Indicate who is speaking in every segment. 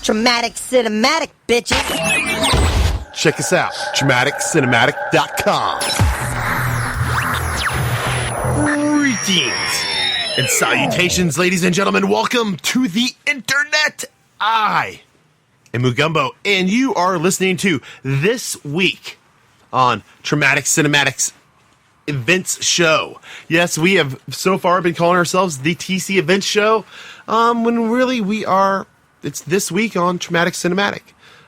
Speaker 1: Traumatic cinematic, bitches.
Speaker 2: Check us out, dramaticcinematic.com. Greetings and salutations, ladies and gentlemen. Welcome to the internet. I am MuGumBo, and you are listening to This Week on Traumatic Cinematics Events Show. Yes, we have so far been calling ourselves the TC Events Show, when really we are, it's This Week on Traumatic Cinematic.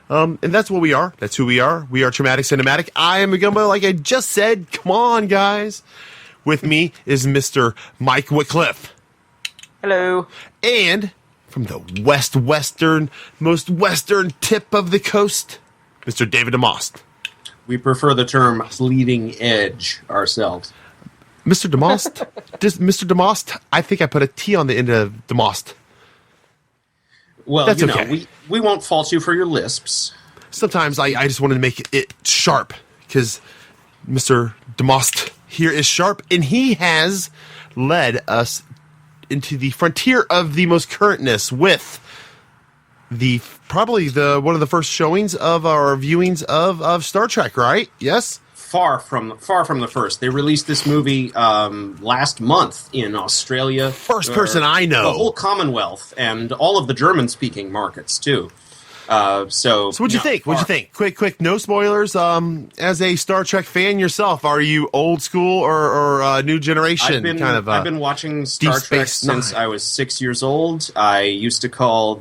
Speaker 2: And that's what we are. That's who we are. We are Traumatic Cinematic. I am MuGumBo, like I just said. Come on, guys. With me is Mr. Mike Whitcliffe.
Speaker 3: Hello.
Speaker 2: And from the most western tip of the coast, Mr. David DeMost.
Speaker 4: We prefer the term leading edge ourselves.
Speaker 2: Mr. DeMost? Mr. DeMost? I think I put a T on the end of DeMost.
Speaker 4: Well,
Speaker 2: that's
Speaker 4: you
Speaker 2: okay.
Speaker 4: know, we won't fault you for your lisps.
Speaker 2: Sometimes I just wanted to make it sharp, because Mr. DeMost here is sharp, and he has led us into the frontier of the most currentness with probably one of the first showings of our viewings of Star Trek, right? Yes?
Speaker 4: Far from the first. They released this movie last month in Australia.
Speaker 2: First person I know.
Speaker 4: The whole Commonwealth and all of the German-speaking markets, too. So
Speaker 2: what'd you think? What'd you think? Quick, no spoilers. As a Star Trek fan yourself, are you old school or new generation?
Speaker 4: I've been watching Star Trek since I was 6 years old. They used to show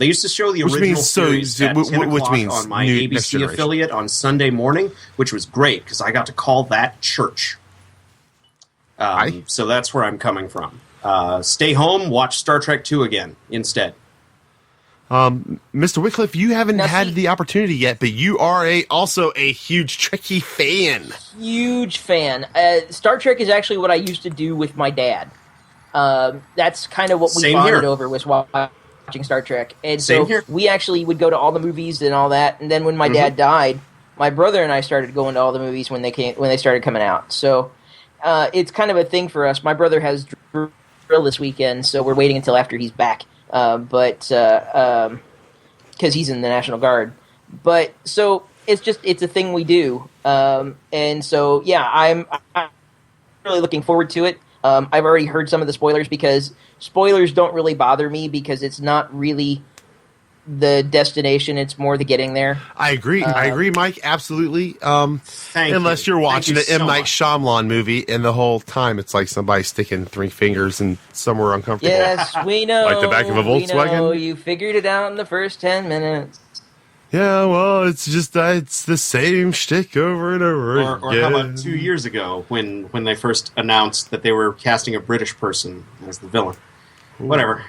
Speaker 4: the original series at 10 o'clock on my ABC affiliate on Sunday morning, which was great because I got to call that church. So that's where I'm coming from. Stay home, watch Star Trek 2 again instead.
Speaker 2: Mr. Whitcliffe, you haven't had the opportunity yet, but you are also a huge Trekkie fan.
Speaker 3: Huge fan. Star Trek is actually what I used to do with my dad. That's kind of what we bonded over, was watching Star Trek. And so we actually would go to all the movies and all that. And then when my dad died, my brother and I started going to all the movies when they started coming out. So it's kind of a thing for us. My brother has drill this weekend, so we're waiting until after he's back. Because he's in the National Guard. But so it's a thing we do. And so yeah, I'm really looking forward to it. I've already heard some of the spoilers, because spoilers don't really bother me because it's not really the destination, it's more the getting there.
Speaker 2: I agree, Mike, absolutely. Unless you're watching an M. Night Shyamalan movie, and the whole time it's like somebody sticking three fingers in somewhere uncomfortable.
Speaker 3: Yes, we know.
Speaker 2: Like the back of a Volkswagen.
Speaker 3: We know, you figured it out in the first 10 minutes.
Speaker 2: Yeah, well, it's just it's the same shtick over and over again.
Speaker 4: Or how about 2 years ago when they first announced that they were casting a British person as the villain? Ooh. Whatever.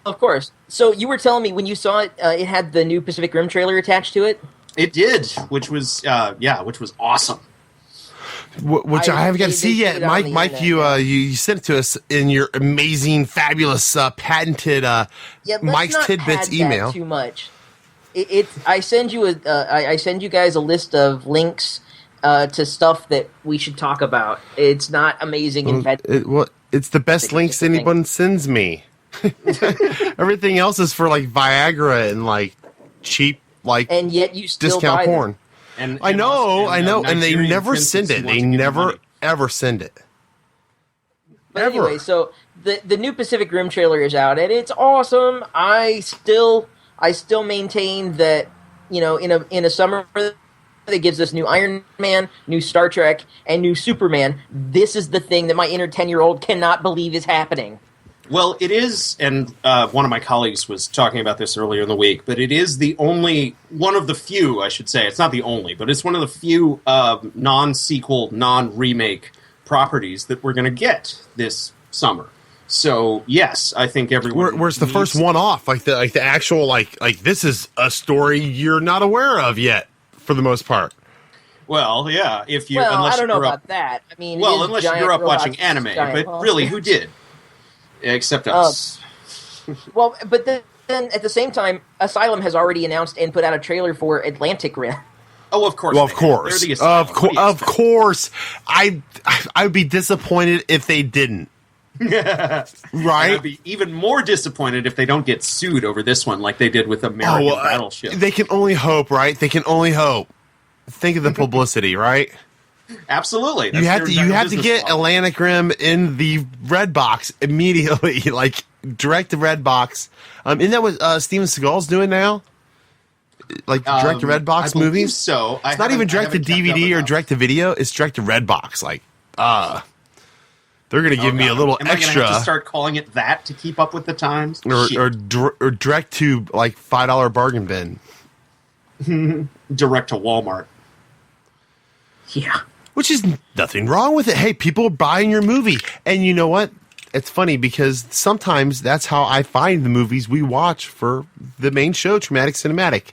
Speaker 3: Of course. So you were telling me when you saw it, it had the new Pacific Rim trailer attached to it?
Speaker 4: It did, which was awesome.
Speaker 2: Which I haven't got to see yet. Mike, you sent it to us in your amazing, fabulous, patented Mike's Tidbits email.
Speaker 3: Too much. I send you guys a list of links to stuff that we should talk about. It's not amazing.
Speaker 2: It's the best links anyone sends me. Everything else is for like Viagra and like cheap
Speaker 3: and yet you still
Speaker 2: discount
Speaker 3: buy
Speaker 2: porn.
Speaker 3: Them.
Speaker 2: I know, and they never send it. They never ever send it.
Speaker 3: But anyway, so the new Pacific Rim trailer is out, and it's awesome. I still maintain that, you know, in a summer that gives us new Iron Man, new Star Trek, and new Superman, this is the thing that my inner 10-year-old cannot believe is happening.
Speaker 4: Well, it is, and one of my colleagues was talking about this earlier in the week, but it is one of the few, I should say, it's not the only, but it's one of the few non-sequel, non-remake properties that we're going to get this summer. So, yes, I think everyone...
Speaker 2: Where's the first one off? Like the actual, like this is a story you're not aware of yet, for the most part.
Speaker 4: Well, yeah,
Speaker 3: I don't know about that. I mean,
Speaker 4: unless you grew up watching anime, but really, who did? Except us.
Speaker 3: Well, but then at the same time, Asylum has already announced and put out a trailer for Atlantic Rim.
Speaker 4: Oh, of course.
Speaker 2: Well, of course. Of course. I would be disappointed if they didn't. Right?
Speaker 4: I'd be even more disappointed if they don't get sued over this one, like they did with American Battleship.
Speaker 2: They can only hope, right? They can only hope. Think of the publicity, right?
Speaker 4: Absolutely.
Speaker 2: You have to get model. Atlantic Rim in the red box immediately, like direct to red box. Isn't that what Steven Seagal's doing now? Like direct to red box movies?
Speaker 4: So
Speaker 2: it's not even direct to DVD or direct to video. It's direct to red box. Like, they're going to give me a little extra. Am I going
Speaker 4: to have to start calling it that to keep up with the times?
Speaker 2: Or direct to like $5 bargain bin.
Speaker 4: Direct to Walmart.
Speaker 3: Yeah.
Speaker 2: Which is nothing wrong with it. Hey, people are buying your movie. And you know what? It's funny because sometimes that's how I find the movies we watch for the main show, Traumatic Cinematic.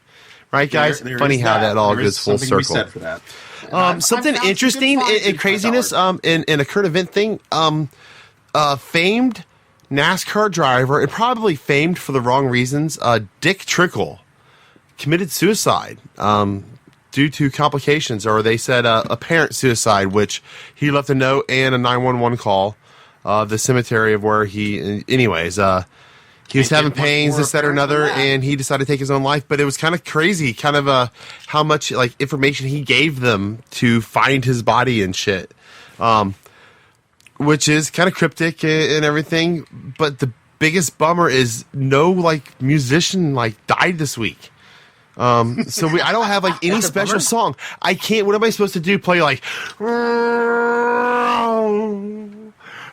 Speaker 2: Right, guys?
Speaker 4: There
Speaker 2: funny how that all goes full circle.
Speaker 4: We said for that.
Speaker 2: Something interesting in craziness, in a current event thing, famed NASCAR driver, and probably famed for the wrong reasons, Dick Trickle, committed suicide. Due to complications, or they said apparent suicide, which he left a note and a 911 call of the cemetery of where he, anyways, he was having pains, this, that, or another, and he decided to take his own life. But it was kind of crazy, kind of how much like information he gave them to find his body and shit, which is kind of cryptic and everything. But the biggest bummer is no like musician like died this week. So I don't have like any special song. I can't. What am I supposed to do? Play like,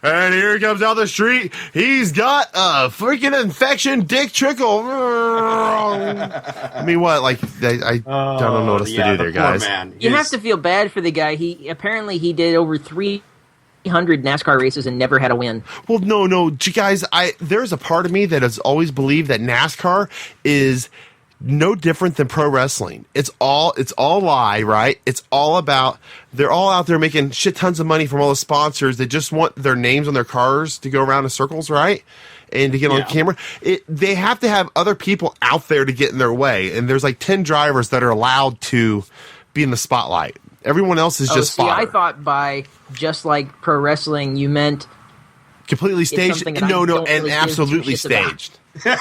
Speaker 2: and here he comes down the street. He's got a freaking infection. Dick Trickle. I mean, what? Like, I don't know what else to do there, guys.
Speaker 3: You have to feel bad for the guy. He did over 300 NASCAR races and never had a win.
Speaker 2: Well, no, guys. There's a part of me that has always believed that NASCAR is no different than pro wrestling. It's all lie, right? It's all about, they're all out there making shit tons of money from all the sponsors. They just want their names on their cars to go around in circles, right? And to get on camera. They have to have other people out there to get in their way. And there's like 10 drivers that are allowed to be in the spotlight. Everyone else is just fodder.
Speaker 3: I thought by just like pro wrestling, you meant
Speaker 2: completely staged. No, and really absolutely staged. To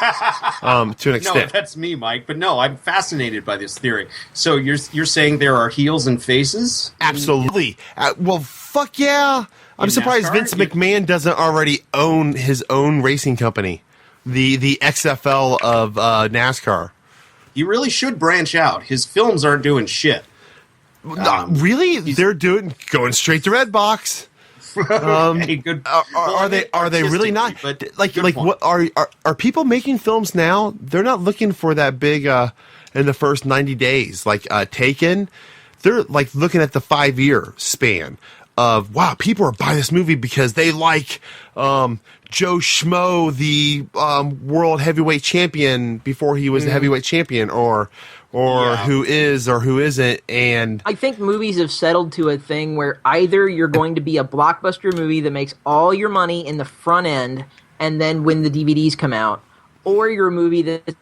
Speaker 2: an extent.
Speaker 4: No, that's me, Mike. But no, I'm fascinated by this theory. So you're saying there are heels and faces?
Speaker 2: Absolutely. Well, fuck yeah. I'm surprised NASCAR? Vince McMahon doesn't already own his own racing company, the XFL of NASCAR.
Speaker 4: He really should branch out. His films aren't doing shit.
Speaker 2: Really? They're going straight to Redbox.
Speaker 4: Hey, good.
Speaker 2: Are they really not? Like what are people making films now? They're not looking for that big in the first 90 days. Like Taken, they're like looking at the 5-year span of wow, people are buying this movie because they like Joe Schmo, the world heavyweight champion before he was the heavyweight champion, or who is or who isn't. And
Speaker 3: I think movies have settled to a thing where either you're going to be a blockbuster movie that makes all your money in the front end and then when the DVDs come out, or you're a movie that's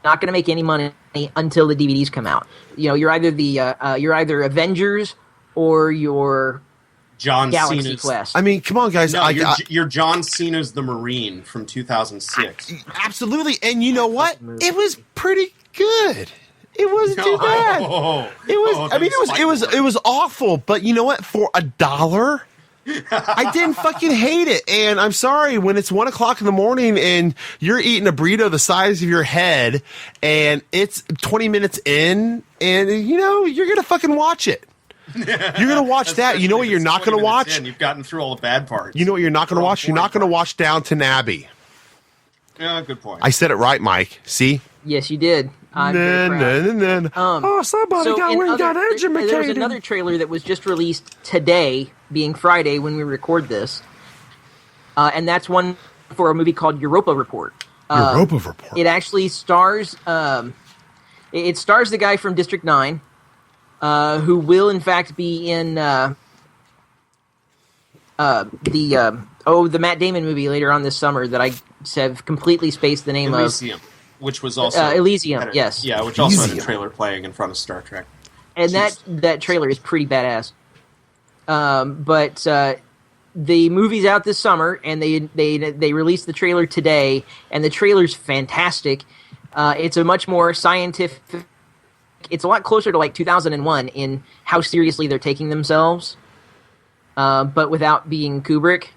Speaker 3: not going to make any money until the DVDs come out. You know, you're either Avengers or you're
Speaker 4: John
Speaker 3: Galaxy
Speaker 4: Cena's
Speaker 3: Quest.
Speaker 2: I mean, come on, guys.
Speaker 4: No, you're John Cena's The Marine from 2006.
Speaker 2: Absolutely. And you know what? It was pretty good. It wasn't too bad. It was. I mean, it was awful. But you know what? For $1, I didn't fucking hate it. And I'm sorry when it's 1 o'clock in the morning and you're eating a burrito the size of your head, and it's 20 minutes in, and you know you're gonna fucking watch it. You're gonna watch that. You know what you're not gonna watch?
Speaker 4: You've gotten through all the bad parts.
Speaker 2: You know what you're not gonna watch? You're not gonna watch Downton Abbey.
Speaker 4: Yeah, good point.
Speaker 2: I said it right, Mike. See?
Speaker 3: Yes, you did.
Speaker 2: Somebody got educated.
Speaker 3: There's another trailer that was just released today, being Friday when we record this, and that's one for a movie called Europa Report.
Speaker 2: Europa Report.
Speaker 3: It actually stars. It stars the guy from District 9, who will in fact be in the Matt Damon movie later on this summer that I have completely spaced the name
Speaker 4: Elysium, which was also
Speaker 3: Elysium. Yes,
Speaker 4: yeah, which also had a trailer playing in front of Star Trek, and
Speaker 3: that trailer is pretty badass. But the movie's out this summer, and they released the trailer today, and the trailer's fantastic. It's a much more scientific. It's a lot closer to like 2001 in how seriously they're taking themselves, but without being Kubrick.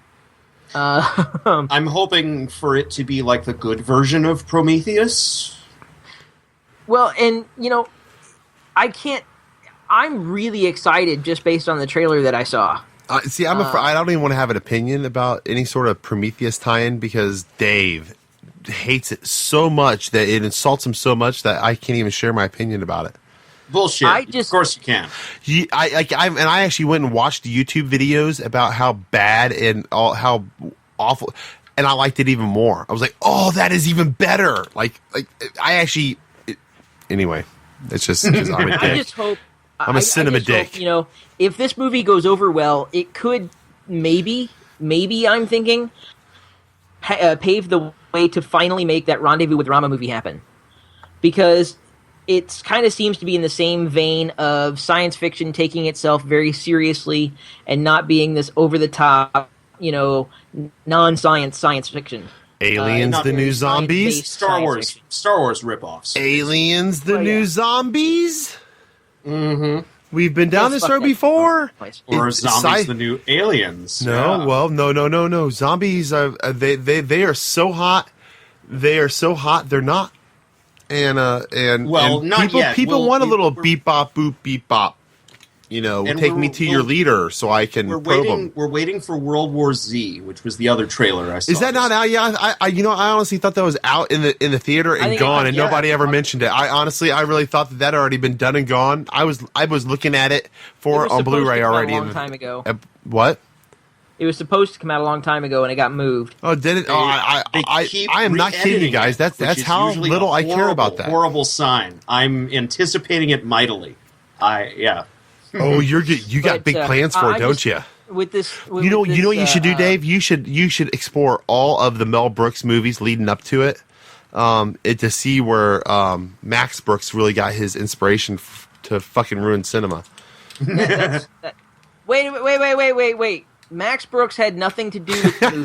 Speaker 4: I'm hoping for it to be like the good version of Prometheus.
Speaker 3: Well, and I'm really excited just based on the trailer that I saw.
Speaker 2: See, I don't even want to have an opinion about any sort of Prometheus tie-in because Dave hates it so much that it insults him so much that I can't even share my opinion about it.
Speaker 4: Bullshit. Of course you can.
Speaker 2: I actually went and watched YouTube videos about how bad and how awful, and I liked it even more. I was like, oh, that is even better. Anyway, it's just I'm a dick.
Speaker 3: I just hope.
Speaker 2: I'm a cinema dick.
Speaker 3: Hope, if this movie goes over well, it could maybe I'm thinking pave the way to finally make that Rendezvous with Rama movie happen, because it kind of seems to be in the same vein of science fiction taking itself very seriously and not being this over the top, non-science science fiction.
Speaker 2: Aliens, the new zombies.
Speaker 4: Star Wars ripoffs.
Speaker 2: Aliens, the new zombies. Mm-hmm. We've been down this road before.
Speaker 4: Or zombies, the new aliens.
Speaker 2: No. Zombies they are so hot. They are so hot. They're not. And
Speaker 4: not
Speaker 2: people,
Speaker 4: yet.
Speaker 2: People want a little beep bop boop beep bop. Take me to your leader so I can probe them.
Speaker 4: We're waiting for World War Z, which was the other trailer I saw.
Speaker 2: Is that not out? Yeah, I honestly thought that was out in the theater and gone, and nobody ever mentioned it. I really thought that had already been done and gone. I was looking at it on Blu-ray already.
Speaker 3: A long time ago.
Speaker 2: What?
Speaker 3: It was supposed to come out a long time ago, and it got moved.
Speaker 2: Oh, did it? I am not kidding you guys. That's how little I care about that.
Speaker 4: Horrible sign. I'm anticipating it mightily.
Speaker 2: Oh, you got big plans for it, don't you?
Speaker 3: With this,
Speaker 2: you know what you should do, Dave? You should explore all of the Mel Brooks movies leading up to it, to see where Max Brooks really got his inspiration to fucking ruin cinema.
Speaker 3: Wait! Max Brooks had nothing to do with the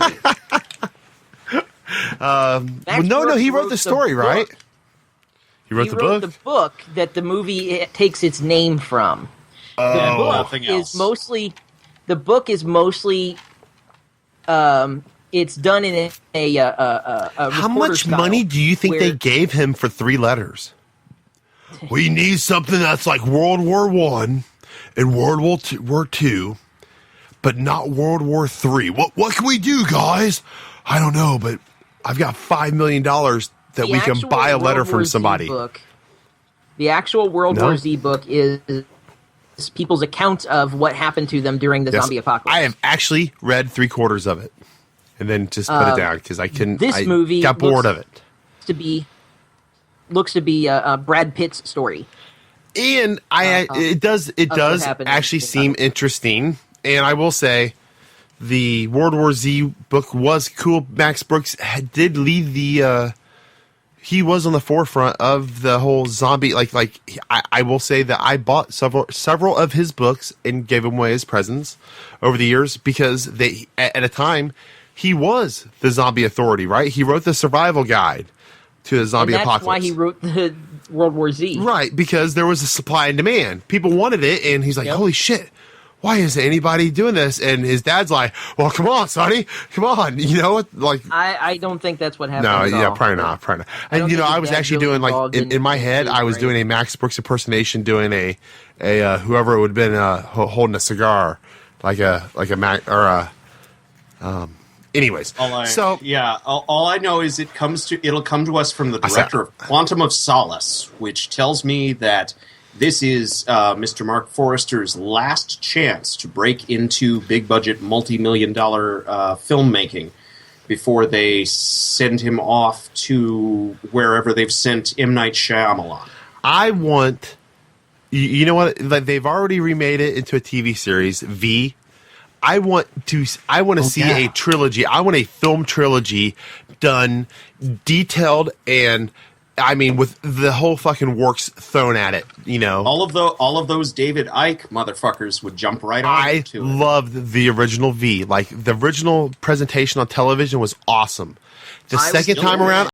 Speaker 3: movie.
Speaker 2: No, he wrote the story, right? He wrote
Speaker 3: the book that the movie takes its name from. The book is mostly it's done in a
Speaker 2: How much money do you think they gave him for 3 letters? We need something that's like World War I and World War II, but not World War III. What can we do, guys? I don't know, but I've got $5 million that we can buy a letter from somebody.
Speaker 3: The actual World War Z book is people's accounts of what happened to them during the zombie apocalypse.
Speaker 2: I have actually read 3/4 of it, and then just put it down because I couldn't.
Speaker 3: This movie
Speaker 2: got bored of it.
Speaker 3: Looks to be Brad Pitt's story,
Speaker 2: and it does actually seem interesting. And I will say, the World War Z book was cool. Max Brooks did lead the. He was on the forefront of the whole zombie. I will say that I bought several of his books and gave them away as presents over the years because at a time he was the zombie authority, right? He wrote the survival guide to the zombie apocalypse.
Speaker 3: That's why he wrote the World War Z,
Speaker 2: right? Because there was a supply and demand. People wanted it, and he's like, "Holy shit! Why isn't anybody doing this?" And his dad's like, "Well, come on, Sonny, come on."
Speaker 3: I don't think that's what happened.
Speaker 2: No, yeah, probably not. And I was actually doing in my head, I was doing a Max Brooks impersonation, doing a whoever it would have been holding a cigar, like a Mac or a. Anyways,
Speaker 4: all I know is it'll come to us from the director of Quantum of Solace, which tells me that. This is Mr. Mark Forrester's last chance to break into big-budget, multi-million-dollar filmmaking before they send him off to wherever they've sent M. Night Shyamalan.
Speaker 2: I want... You know what? They've already remade it into a TV series, V. I want to see a trilogy. I want a film trilogy done, detailed, and I mean, with the whole fucking works thrown at it, you know.
Speaker 4: All of those David Icke motherfuckers would jump right on
Speaker 2: I
Speaker 4: to it.
Speaker 2: loved the original V. Like, the original presentation on television was awesome. The second time around,